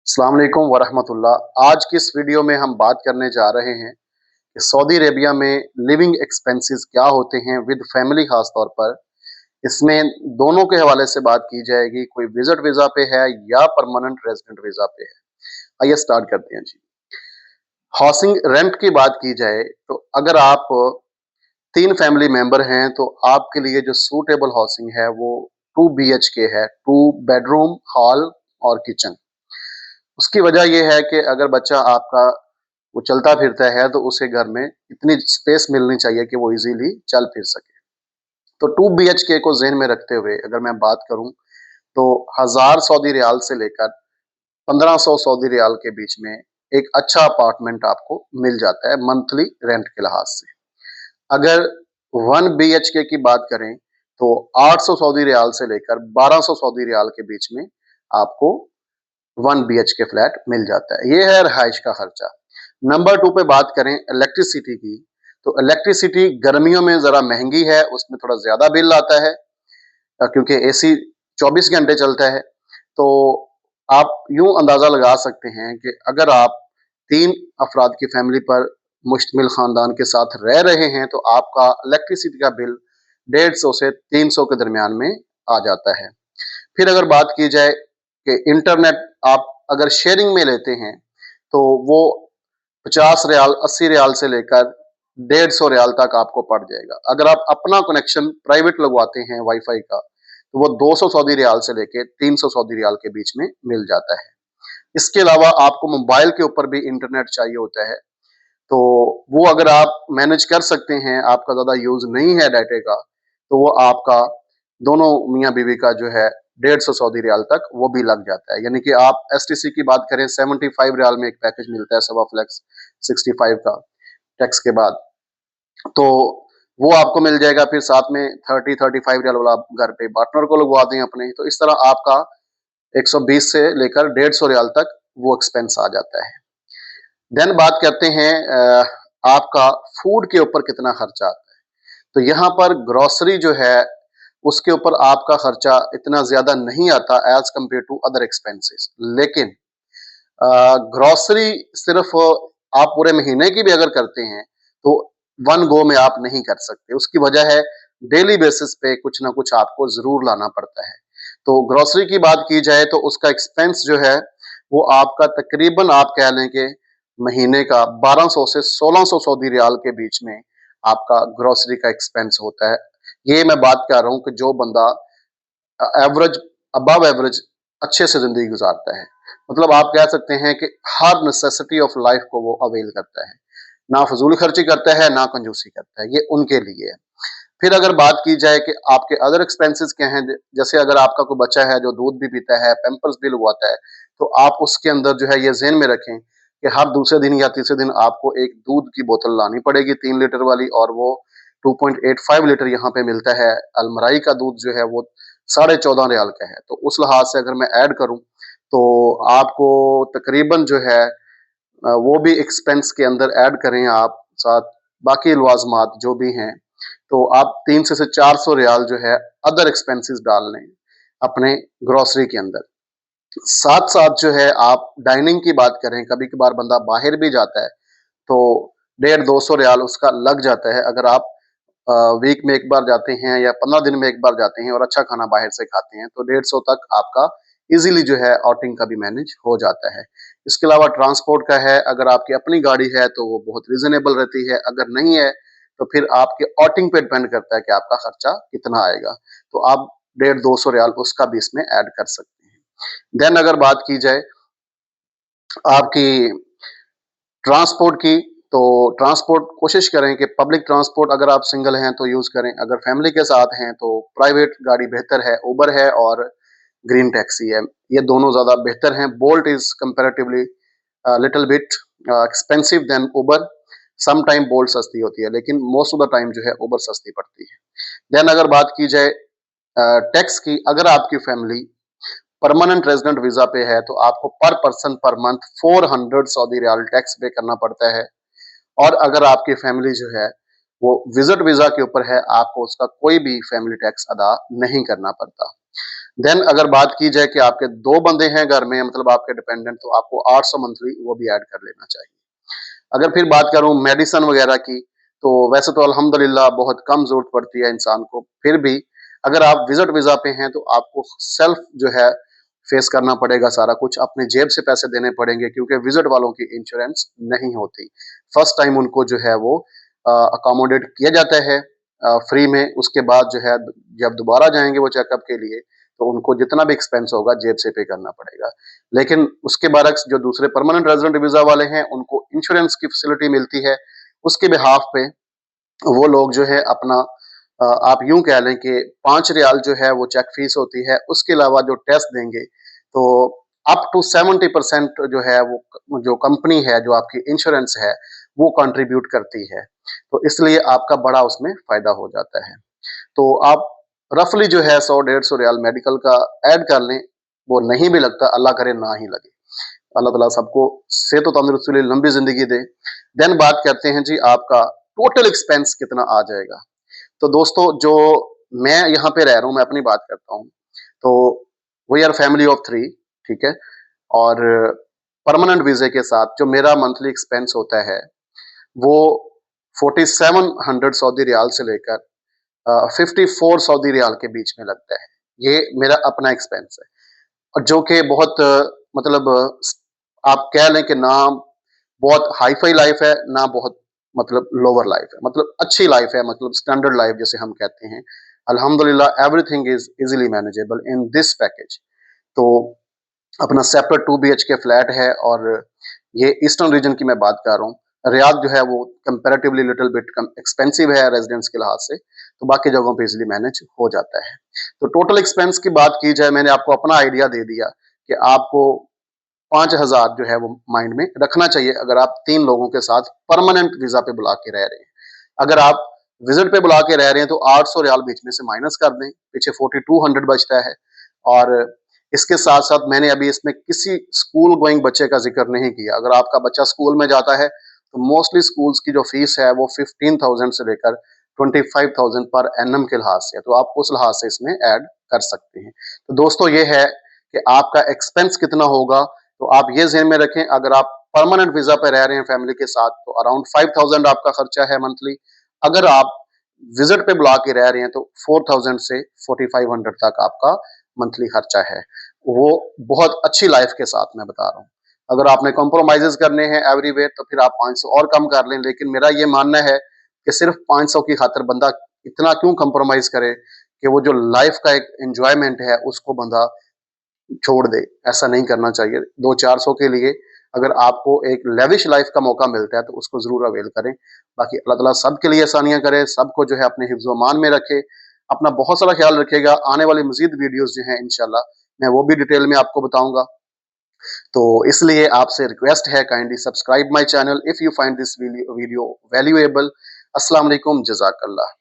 अस्सलाम वालेकुम वरहमतुल्लाह। आज की इस वीडियो में हम बात करने जा रहे हैं कि सऊदी अरेबिया में लिविंग एक्सपेंसेस क्या होते हैं विद फैमिली। खास तौर पर इसमें दोनों के हवाले से बात की जाएगी, कोई विजिट वीज़ा पे है या परमानेंट रेजिडेंट वीज़ा पे है। आइए स्टार्ट करते हैं जी। हाउसिंग रेंट की बात की जाए तो अगर आप 3 फैमिली मेंबर हैं तो आपके लिए जो सूटेबल हाउसिंग है वो 2 BHK है, 2 बेडरूम, हॉल और किचन। उसकी वजह ये है कि अगर बच्चा आपका वो चलता फिरता है तो उसे घर में इतनी स्पेस मिलनी चाहिए कि वो इजीली चल फिर सके। तो 2 BHK को ज़हन में रखते हुए अगर मैं बात करूं तो 1000 सऊदी रियाल से लेकर 1500 सऊदी रियाल के बीच में एक अच्छा अपार्टमेंट आपको मिल जाता है मंथली रेंट के लिहाज से। अगर 1 BHK की बात करें तो 800 सऊदी रियाल से लेकर 1200 सऊदी रियाल के बीच में आपको 1 BHK फ्लैट मिल जाता है। ये है रहाइश का खर्चा। नंबर 2 पे बात करें इलेक्ट्रिसिटी की, तो इलेक्ट्रिसिटी गर्मियों में ज़रा महंगी है, उसमें थोड़ा ज़्यादा बिल आता है क्योंकि एसी 24 घंटे चलता है। तो आप यूं अंदाज़ा लगा सकते हैं कि अगर आप 3 अफराद की फैमिली पर मुश्तमिल ख़ानदान के साथ रह रहे हैं तो आपका इलेक्ट्रिसिटी का बिल 150 से 300 के दरमियान में आ जाता है। फिर अगर बात की जाए कि इंटरनेट आप अगर शेयरिंग में लेते हैं तो वो 50 रियाल 80 रियाल से लेकर 150 रियाल तक आपको पड़ जाएगा। अगर आप अपना कनेक्शन प्राइवेट लगवाते हैं वाईफाई का तो वो 200 सऊदी रियाल से लेकर 300 सऊदी रियाल के बीच में मिल जाता है। इसके अलावा आपको मोबाइल के ऊपर भी इंटरनेट चाहिए होता है, तो वो अगर आप मैनेज कर सकते हैं, आपका ज़्यादा यूज़ नहीं है डाटे का, तो वो आपका दोनों मियाँ बीवी का जो है 150 सऊदी रियाल तक वो भी लग जाता है। यानी कि आप एसटीसी की बात करें 75 रियाल में एक पैकेज मिलता है सवा फ्लेक्स 65 का टैक्स के बाद, तो वो आपको मिल जाएगा। फिर साथ में 30-35 रियाल वाला आप घर पे पार्टनर को लगवा दें अपने, तो इस तरह आपका 120 से लेकर 150 रियाल तक वो एक्सपेंस आ जाता है। देन बात करते हैं आपका फूड के ऊपर कितना खर्चा आता है। तो यहाँ पर ग्रोसरी जो है उसके ऊपर आपका खर्चा इतना ज्यादा नहीं आता as compare to other expenses, लेकिन ग्रोसरी सिर्फ आप पूरे महीने की भी अगर करते हैं तो वन गो में आप नहीं कर सकते। उसकी वजह है डेली बेसिस पे कुछ ना कुछ आपको जरूर लाना पड़ता है। तो ग्रोसरी की बात की जाए तो उसका एक्सपेंस जो है वो आपका तकरीबन आप कह लें कि महीने का 1200 से 1600 सऊदी रियाल के बीच में आपका ग्रोसरी का एक्सपेंस होता है। ये मैं बात कर रहा हूँ कि जो बंदा एवरेज अबव एवरेज अच्छे से जिंदगी गुजारता है, मतलब आप कह सकते हैं कि हर नेसेसिटी ऑफ लाइफ को वो अवेल करता है, ना फजूल खर्ची करता है ना कंजूसी करता है, ये उनके लिए है। फिर अगर बात की जाए कि आपके अदर एक्सपेंसेस क्या हैं, जैसे अगर आपका कोई बच्चा है जो दूध भी पीता है, पैम्पर्स भी लगवाता है, तो आप उसके अंदर जो है ये ज़हन में रखें कि हर दूसरे दिन या तीसरे दिन आपको एक दूध की बोतल लानी पड़ेगी 3 लीटर वाली, और वो 2.85 लीटर यहाँ पे मिलता है। अलमराई का दूध जो है वो 14.5 रियाल का है। तो उस लिहाज से अगर मैं ऐड करूँ तो आपको तकरीबन जो है वो भी एक्सपेंस के अंदर ऐड करें आप, साथ बाकी लवाजमात जो भी हैं, तो आप 300 से 400 रियाल जो है अदर एक्सपेंसेस डाल लें अपने ग्रोसरी के अंदर। साथ साथ जो है आप डाइनिंग की बात करें, कभी कभार बंदा बाहर भी जाता है तो 150-200 रियाल उसका लग जाता है। अगर आप वीक में एक बार जाते हैं या 15 दिन में एक बार जाते हैं और अच्छा खाना बाहर से खाते हैं तो 150 तक आपका इजीली जो है आउटिंग का भी मैनेज हो जाता है। इसके अलावा ट्रांसपोर्ट का है, अगर आपकी अपनी गाड़ी है तो वो बहुत रीजनेबल रहती है, अगर नहीं है तो फिर आपके आउटिंग पे डिपेंड करता है कि आपका खर्चा कितना आएगा, तो आप 150-200 रियाल उसका भी इसमें ऐड कर सकते हैं। देन अगर बात की जाए आपकी ट्रांसपोर्ट की, तो ट्रांसपोर्ट कोशिश करें कि पब्लिक ट्रांसपोर्ट अगर आप सिंगल हैं तो यूज़ करें, अगर फैमिली के साथ हैं तो प्राइवेट गाड़ी बेहतर है, उबर है और ग्रीन टैक्सी है, ये दोनों ज़्यादा बेहतर हैं। Bolt is comparatively little bit expensive than Uber. Some time Bolt सस्ती होती है लेकिन मोस्ट ऑफ द टाइम जो है उबर सस्ती पड़ती है। देन अगर बात की जाए टैक्स की, अगर आपकी फैमिली परमानेंट रेजिडेंट वीजा पे है तो आपको पर person per month 400 Saudi riyal tax पे करना पड़ता है, और अगर आपकी फैमिली जो है वो विजिट वीजा के ऊपर है आपको उसका कोई भी फैमिली टैक्स अदा नहीं करना पड़ता। देन अगर बात की जाए कि आपके 2 बंदे हैं घर में, मतलब आपके डिपेंडेंट, तो आपको 800 मंथली वो भी ऐड कर लेना चाहिए। अगर फिर बात करूँ मेडिसिन वगैरह की, तो वैसे तो अल्हम्दुलिल्लाह बहुत कम ज़रूरत पड़ती है इंसान को, फिर भी अगर आप विज़िट वीज़ा पे हैं तो आपको सेल्फ जो है फेस करना पड़ेगा सारा कुछ, अपने जेब से पैसे देने पड़ेंगे, क्योंकि विज़िट वालों की इंश्योरेंस नहीं होती। फर्स्ट टाइम उनको जो है वो अकोमोडेट किया जाता है फ्री में, उसके बाद जो है जब दोबारा जाएँगे वो चेकअप के लिए, तो उनको जितना भी एक्सपेंस होगा जेब से पे करना पड़ेगा। लेकिन उसके बरक्स जो दूसरे परमानेंट रेजिडेंट वीज़ा वाले हैं, उनको इंश्योरेंस की फैसिलिटी मिलती है। उसके बिहाफ पे वो लोग जो है अपना आप यूँ कह लें कि 5 रियाल जो है वो चेक फीस होती है, उसके अलावा जो टेस्ट देंगे, तो अप टू 70% जो है वो जो कंपनी है, जो आपकी इंश्योरेंस है, वो कंट्रीब्यूट करती है। तो इसलिए आपका बड़ा उसमें फ़ायदा हो जाता है। तो आप रफली जो है 100-150 रियाल मेडिकल का ऐड कर लें, वो नहीं भी लगता, अल्लाह करे ना ही लगे। अल्लाह ताला सबको सेहत और तंदुरुस्ती वाली लंबी ज़िंदगी दे। देन बात करते हैं जी आपका टोटल एक्सपेंस कितना आ जाएगा। तो दोस्तों जो मैं यहाँ पे रह रहा हूँ, मैं अपनी बात करता हूँ, तो वी आर फैमिली ऑफ 3, ठीक है? और परमानेंट वीज़े के साथ जो मेरा मंथली एक्सपेंस होता है, वो 4700 सऊदी रियाल से लेकर 54 सऊदी रियाल के बीच में लगता है। ये मेरा अपना एक्सपेंस है, और जो कि बहुत मतलब आप कह लें कि ना बहुत हाई-फाई लाइफ़ है, ना बहुत मतलब लोअर लाइफ़ है। मतलब अच्छी लाइफ़ है, मतलब स्टैंडर्ड लाइफ़ जिसे हम कहते हैं। अल्हम्दुलिल्लाह everything is easily manageable in this package. तो अपना सेपरेट 2 बीएचके फ्लैट है, और ये ईस्टर्न रीजन की मैं बात कर रहा हूँ। रियाद जो है वो कंपैरेटिवली लिटिल बिट कम एक्सपेंसिव है रेज़िडेंस के लिहाज से, तो बाकी जगहों पे ईज़िली मैनेज हो जाता है। तो टोटल एक्सपेंस की बात की जाए, मैंने आपको अपना आइडिया दे दिया कि आपको 5000 जो है वो माइंड में रखना चाहिए अगर आप 3 लोगों के साथ परमानेंट वीज़ा पे बुला के रह रहे हैं। अगर आप विज़िट पे बुला के रह रहे हैं तो 800 रियाल बीच में से माइनस कर दें, पीछे 4200 बचता है। और इसके साथ-साथ मैंने अभी इसमें किसी स्कूल गोइंग बच्चे का ज़िक्र नहीं किया। अगर आपका बच्चा स्कूल में जाता है, तो मोस्टली स्कूल्स की जो फीस है वो 15,000 से लेकर 25,000 पर एनम के लिहाज से है, तो आप उस लिहाज से इसमें ऐड कर सकते हैं। तो दोस्तों ये है कि आपका एक्सपेंस कितना होगा, तो आप ये ज़हन में रखें, अगर आप परमानेंट वीज़ा पे रह रहे हैं फैमिली के साथ, तो अराउंड 5000 आपका खर्चा है मंथली। अगर आप विज़िट पे बुला के रह रहे हैं, तो 4000 से 4500 तक आपका मंथली खर्चा है। वो बहुत अच्छी लाइफ़ के साथ मैं बता रहा हूँ। अगर आपने कॉम्प्रोमाइज़ेज़ करने हैं एवरीवेयर, तो फिर आप 500 और कम कर लें, लेकिन मेरा ये मानना है कि सिर्फ़ 500 की खातिर बंदा इतना क्यों कॉम्प्रोमाइज़ करे कि वो जो लाइफ़ का एक एन्जॉयमेंट है, उसको बंदा छोड़ दे। ऐसा नहीं करना चाहिए। 200-400 के लिए अगर आपको एक लेविश लाइफ़ का मौका मिलता है, तो उसको ज़रूर अवेल करें। बाकी अल्लाह ताला सबके लिए आसानियाँ करे, सबको जो है अपने हिफ्ज़-ओ-अमान में रखे। अपना बहुत सारा ख़्याल रखिएगा। आने वाली मज़ीद वीडियोज़ जो हैं इंशाअल्लाह, मैं वो भी डिटेल में आपको बताऊँगा। तो इसलिए आपसे रिक्वेस्ट है, kindly subscribe my channel if you find this video valuable. अस्सलाम वालेकुम, जज़ाकल्लाह।